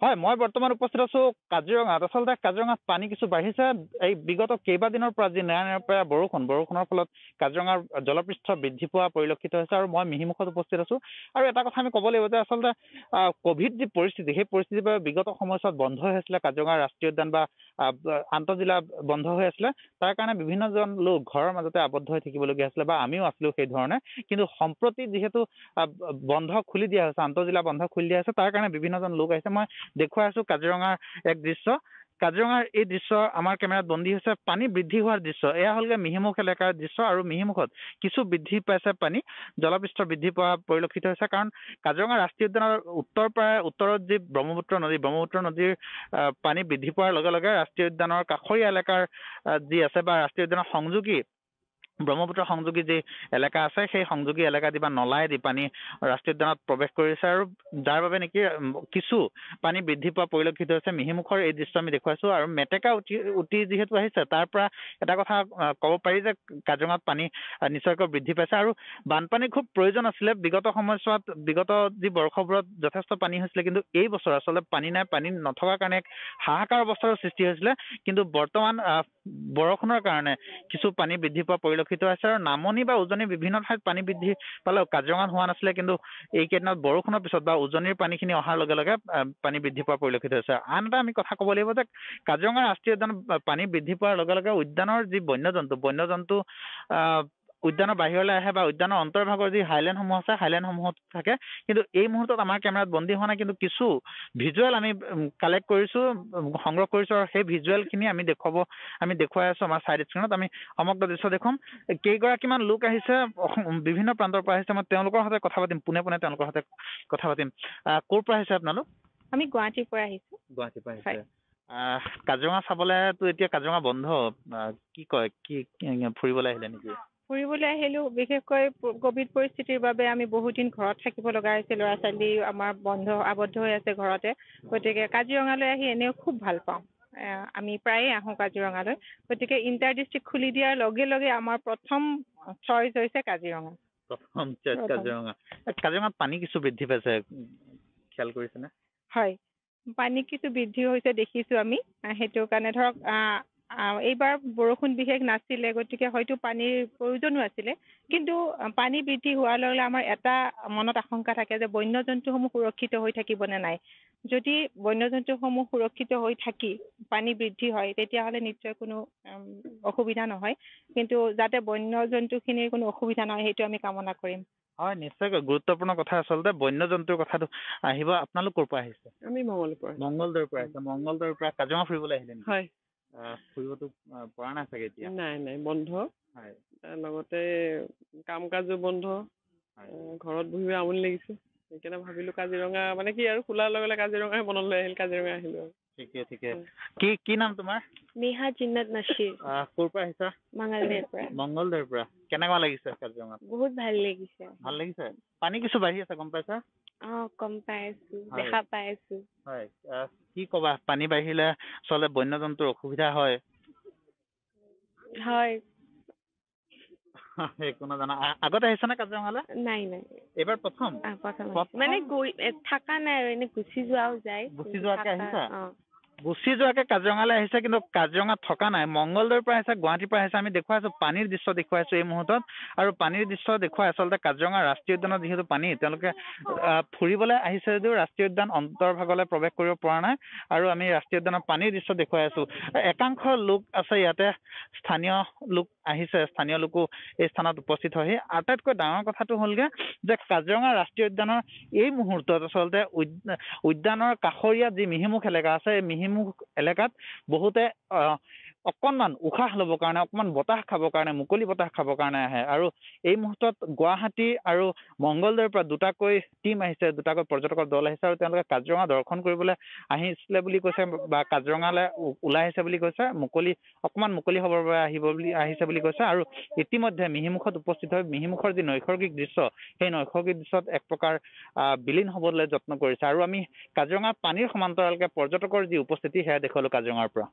হয়, মই বৰ্তমান উপস্থিত আছো কাজিৰঙাত। আচলতে কাজিৰঙাত পানী কিছু বাঢ়িছে। এই বিগত কেইবাদিনৰ পৰা যি নেৰানেপেৰা বৰষুণৰ ফলত কাজিৰঙাৰ জলপৃষ্ঠ বৃদ্ধি পোৱা পৰিলক্ষিত হৈছে আৰু মই মিহিমুখত উপস্থিত আছো। আৰু এটা কথা আমি ক'ব লাগিব যে আচলতে ক'ভিড যি পৰিস্থিতি, সেই পৰিস্থিতিৰ বাবে বিগত সময়ছোৱাত বন্ধ হৈ আছিলে কাজিৰঙা ৰাষ্ট্ৰীয় উদ্যান বা আন্তঃজিলা বন্ধ হৈ আছিলে। তাৰ কাৰণে বিভিন্নজন লোক ঘৰৰ মাজতে আবদ্ধ হৈ থাকিবলগীয়া হৈছিলে বা আমিও আছিলো সেই ধৰণে। কিন্তু সম্প্ৰতি যিহেতু বন্ধ খুলি দিয়া হৈছে, আন্তঃজিলা বন্ধ খুলি দিয়া হৈছে, তাৰ কাৰণে বিভিন্নজন লোক আহিছে। মই দেখুৱাই আছো কাজিৰঙাৰ এক দৃশ্য। কাজিৰঙাৰ এই দৃশ্য আমাৰ কেমেৰাত বন্দী হৈছে পানী বৃদ্ধি হোৱাৰ দৃশ্য। এয়া হ'লগে মিহিমুখ এলেকাৰ দৃশ্য আৰু মিহিমুখত কিছু বৃদ্ধি পাইছে পানী, জলপৃষ্ঠ বৃদ্ধি পোৱা পৰিলক্ষিত হৈছে। কাৰণ কাজিৰঙা ৰাষ্ট্ৰীয় উদ্যানৰ উত্তৰত যি ব্ৰহ্মপুত্ৰ নদীৰ পানী বৃদ্ধি পোৱাৰ লগে লগে ৰাষ্ট্ৰীয় উদ্যানৰ কাষৰীয়া এলেকাৰ যি আছে বা ৰাষ্ট্ৰীয় উদ্যানৰ সংযোগী ব্ৰহ্মপুত্ৰ সংযোগী যি এলেকা আছে, সেই সংযোগী এলেকা দি বা নলাই দি পানী ৰাষ্ট্ৰীয় উদ্যানত প্ৰৱেশ কৰিছে আৰু যাৰ বাবে নেকি কিছু পানী বৃদ্ধি পোৱা পৰিলক্ষিত হৈছে। মিহিমুখৰ এই দৃশ্য আমি দেখুৱাইছো আৰু মেটেকা উটি যিহেতু আহিছে, তাৰ পৰা এটা কথা ক'ব পাৰি যে কাজিৰঙাত পানী নিশ্চয়কৈ বৃদ্ধি পাইছে আৰু বানপানীৰ খুব প্ৰয়োজন আছিলে। বিগত সময়ছোৱাত বিগত যি বৰ্ষবোৰত যথেষ্ট পানী হৈছিলে, কিন্তু এই বছৰ আচলতে পানী নাই। পানী নথকাৰ কাৰণে এক হাহাকাৰ অৱস্থাৰ সৃষ্টি হৈছিলে। কিন্তু বৰ্তমান বৰষুণৰ কাৰণে কিছু পানী বৃদ্ধি পোৱা পৰিলক্ষিত হৈছে আৰু নামনি বা উজনিৰ বিভিন্ন ঠাইত পানী বৃদ্ধি পালেও কাজিৰঙাত হোৱা নাছিলে। কিন্তু এইকেইদিনত বৰষুণৰ পিছত বা উজনিৰ পানীখিনি অহাৰ লগে লগে পানী বৃদ্ধি পোৱা পৰিলক্ষিত হৈছে। আন এটা আমি কথা ক'ব লাগিব যে কাজিৰঙা ৰাষ্ট্ৰীয় উদ্যান পানী বৃদ্ধি পোৱাৰ লগে লগে উদ্যানৰ যি বন্যজন্তু উদ্যানৰ বাহিৰলৈ আহে বা উদ্যানৰ অন্তৰ্ভাগৰ যি হাইলেণ্ডসমূহ আছে, হাইলেণ্ডসমূহত থাকে। কিন্তু এই মুহূৰ্তত আমাৰ কেমেৰাত বন্দী হোৱা নাই, কিন্তু কিছু ভিজুৱেল আমি কালেক্ট কৰিছো, সংগ্ৰহ কৰিছো আৰু সেই ভিজুৱেলখিনি আমি দেখুৱাই আছো আমাৰ ছাইড স্ক্ৰীণত। আমি সমগ্ৰ দৃশ্য দেখুৱাম। কেইগৰাকীমান লোক আহিছে, বিভিন্ন প্ৰান্তৰ পৰা আহিছে। মই তেওঁলোকৰ সৈতে কথা পাতিম, পোনে তেওঁলোকৰ সৈতে কথা পাতিম। ক'ৰ পৰা আহিছে আপোনালোক? আমি গুৱাহাটীৰ পৰা আহিছো। গুৱাহাটীৰ পৰা আহিছে। কাজিৰঙা চাবলেতো এতিয়া কাজিৰঙা বন্ধ, কি কয় কি ফুৰিবলৈ আহিলে নেকি? ফুৰিবলৈ আহিলো। বিশেষকৈ ক'ভিড পৰিস্থিতিৰ বাবে আমি বহুত দিন ঘৰত থাকিব লগা হৈছে। ল'ৰা ছোৱালী আমাৰ আবদ্ধ হৈ আছে ঘৰতে। গতিকে কাজিৰঙালৈ আহি এনেও খুব ভাল পাওঁ। আমি প্ৰায়ে আহোঁ কাজিৰঙালৈ। গতিকে ইণ্টাৰ ডিষ্ট্ৰিক্ট খুলি দিয়াৰ লগে লগে আমাৰ প্ৰথম চইচ হৈছে কাজিৰঙা। প্ৰথম চইচ কাজিৰঙা। কাজিৰঙাত পানী কিছু বৃদ্ধি পাইছে, খেয়াল কৰিছেনে? হয়, পানী কিছু বৃদ্ধি হৈছে দেখিছোঁ আমি। সেইটো কাৰণে ধৰক এইবাৰ বৰষুণ বিশেষ নাছিলে, গতিকে হয়তো পানীৰ প্ৰয়োজনো আছিলে। কিন্তু পানী বৃদ্ধি হোৱাৰ লগে লগে আমাৰ এটা মনত আশংকা থাকে যে বন্যজন্তুসমূহ সুৰক্ষিত হৈ থাকিবনে নাই। যদি বন্যজন্তুসমূহ সুৰক্ষিত হৈ থাকি পানী বৃদ্ধি হয়, তেতিয়াহ'লে নিশ্চয় কোনো অসুবিধা নহয়। কিন্তু যাতে বন্যজন্তুখিনিৰ কোনো অসুবিধা নহয়, সেইটো আমি কামনা কৰিম। হয়, নিশ্চয়কৈ গুৰুত্বপূৰ্ণ কথা। আচলতে বন্যজন্তুৰ কথাটো আহিব। আপোনালোক ক'ৰ পৰা আহিছে? আমি মংগলদৈৰ পৰা আহিছে। মংগলদৈৰ পৰা কাজিৰঙা ফুৰিবলৈ আহিলে নেকি? হয়। ফুৰিবতো পৰা নাই চাগে এতিয়া? নাই, বন্ধ। হয়। লগতে কাম কাজো বন্ধ। ঘৰত বহি আমনি লাগিছে। সেইকাৰণে ভাবিলো কাজিৰঙা মানে কি আৰু খোলাৰ লগে লগে কাজিৰঙাই মনলৈ আহিল, কাজিৰঙা আহিলো আৰু। ঠিকে। কি নাম তোমাৰ? নেহা জিন্নাত নাছিৰ। ক'ৰ পৰা আহিছা? মংগলদৈৰ পৰা। কেনেকুৱা লাগিছে কাজিৰঙাত? বহুত ভাল লাগিছে। ভাল লাগিছে? পানী কিছু বাঢ়ি আছে, গম পাইছা? গম পাই আছো, দেখা পাই আছো। হয়, কি ক'বা? পানী বাঢ়িলে আচলতে বন্যজন্তুৰ অসুবিধা হয়। হয়। একো নাজানা। আগতে আহিছা নে কাজিৰঙালৈ? নাই। এইবাৰ প্ৰথম? মানে থাকা নাই আৰু এনে গুচি যোৱাও যায়। গুচি যোৱাকে আহিছা? গুচি যোৱাকে কাজিৰঙালৈ আহিছে, কিন্তু কাজিৰঙাত থকা নাই। মংগলদৈৰ পৰা আহিছে, গুৱাহাটীৰ পৰা আহিছে। আমি দেখুৱাইছো পানীৰ দৃশ্য দেখুৱাইছো এই মুহূৰ্তত। আৰু পানীৰ দৃশ্য দেখুৱাই আচলতে কাজিৰঙা ৰাষ্ট্ৰীয় উদ্যানত যিহেতু পানী, তেওঁলোকে ফুৰিবলৈ আহিছে যদিও ৰাষ্ট্ৰীয় উদ্যান অন্তৰ্ভাগলৈ প্ৰৱেশ কৰিব পৰা নাই। আৰু আমি ৰাষ্ট্ৰীয় উদ্যানৰ পানীৰ দৃশ্য দেখুৱাই আছো। একাংশ লোক আছে ইয়াতে, স্থানীয় লোক আহিছে, স্থানীয় লোকো এই স্থানত উপস্থিত হয়হি। আটাইতকৈ ডাঙৰ কথাটো হ'লগে যে কাজিৰঙা ৰাষ্ট্ৰীয় উদ্যানৰ এই মুহূৰ্তত আচলতে উদ্যানৰ কাষৰীয়া যি মিহিমুখ এলেকা আছে, এই মিহিমুখ এলেকাত বহুতে অকণমান উশাহ ল'বৰ কাৰণে, অকণমান বতাহ খাবৰ কাৰণে, মুকলি বতাহ খাবৰ কাৰণে আহে। আৰু এই মুহূৰ্তত গুৱাহাটী আৰু মংগলদৈৰ পৰা দুটাকৈ টিম আহিছে, দুটাকৈ পৰ্যটকৰ দল আহিছে আৰু তেওঁলোকে কাজিৰঙা দৰ্শন কৰিবলৈ আহিছিলে বুলি কৈছে বা কাজিৰঙালৈ ওলাই আহিছে বুলি কৈছে। অকণমান মুকলি হ'বৰ বাবে আহিছে বুলি কৈছে। আৰু ইতিমধ্যে মিহিমুখত উপস্থিত হৈ মিহিমুখৰ যি নৈসৰ্গিক দৃশ্য, সেই নৈসৰ্গিক দৃশ্যত এক প্ৰকাৰ বিলীন হ'বলৈ যত্ন কৰিছে। আৰু আমি কাজিৰঙা পানীৰ সমান্তৰালকে পৰ্যটকৰ যি উপস্থিতি, সেয়া দেখুৱালো কাজিৰঙাৰ পৰা।